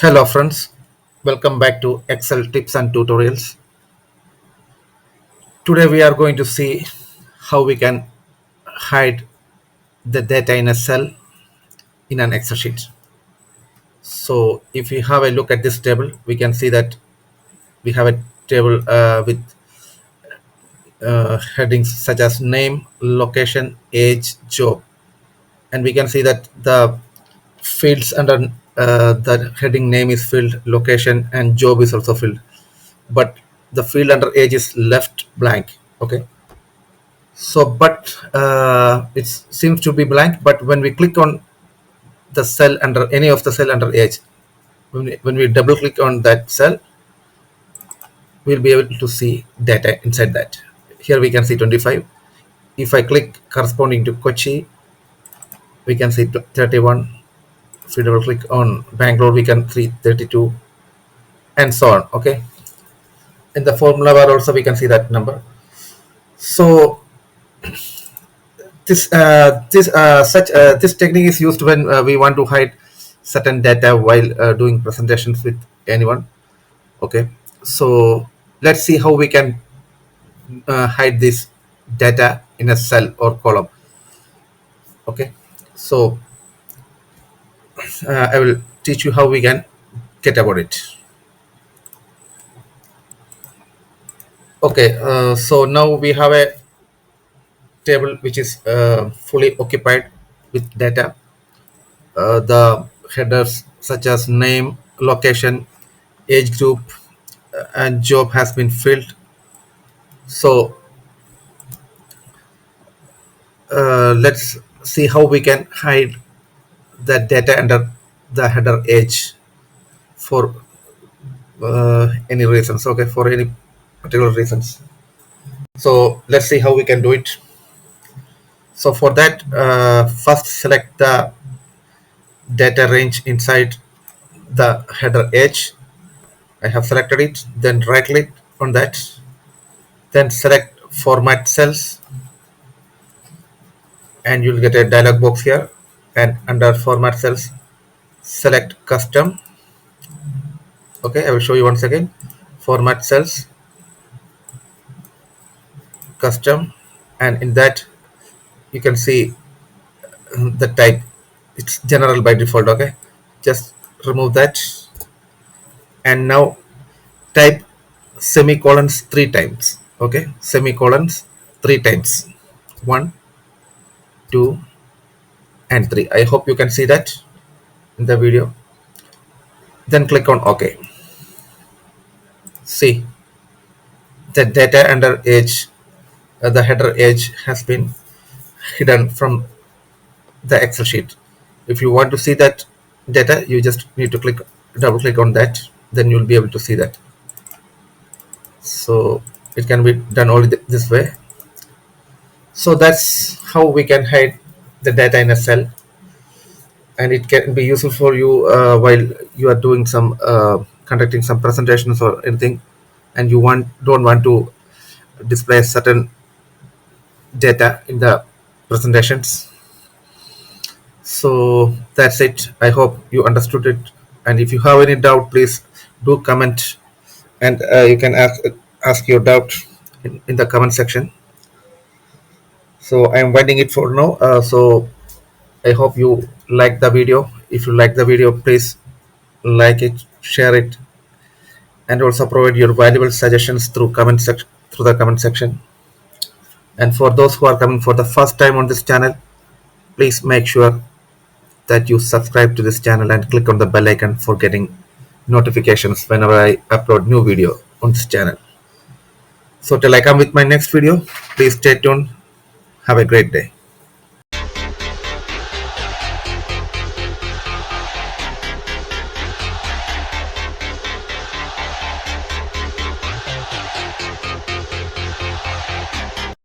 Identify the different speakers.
Speaker 1: Hello friends, welcome back to Excel tips and tutorials. Today we are going to see how we can hide the data in a cell in an Excel sheet. So if we have a look at this table, we can see that we have a table with headings such as name, location, age, job, and we can see that the fields under the heading name is filled, location and job is also filled, but the field under age is left blank. Okay, so but it seems to be blank, but when we click on the cell under any of the cell under age, when we double click on that cell, we'll be able to see data inside that. Here we can see 25. If I click corresponding to Kochi, we can see 31. If we double click on Bangalore, we can see 32, and so on. Okay, in the formula bar also we can see that number. So this technique is used when we want to hide certain data while doing presentations with anyone. Okay, so let's see how we can hide this data in a cell or column. Okay, so I will teach you how we can get about it. Okay, so now we have a table which is fully occupied with data. The headers such as name, location, age group, and job has been filled. So let's see how we can hide the data under the header age for any reasons. Okay, for any particular reasons. So let's see how we can do it. So for that, first select the data range inside the header age. I have selected it. Then right click on that. Then select format cells, and you'll get a dialog box here. And under format cells, select custom. Okay, I will show you once again. Format cells, custom, and in that you can see the type. It's general by default. Okay, just remove that, and now type semicolons 3 times. Okay, semicolons 3 times. 1, 2, and 3. I hope you can see that in the video. Then click on OK. See, the data under age, the header age has been hidden from the Excel sheet. If you want to see that data, you just need to double click on that, then you'll be able to see that. So it can be done only this way. So that's how we can hide the data in a cell, and it can be useful for you while you are doing some conducting some presentations or anything, and you don't want to display certain data in the presentations. So that's it. I hope you understood it, and if you have any doubt, please do comment, and you can ask your doubt in the comment section. So I'm winding it for now. So I hope you like the video. If you like the video, please like it, share it, and also provide your valuable suggestions through the comment section. And for those who are coming for the first time on this channel, please make sure that you subscribe to this channel and click on the bell icon for getting notifications whenever I upload new video on this channel. So till I come with my next video, please stay tuned. Have a great day.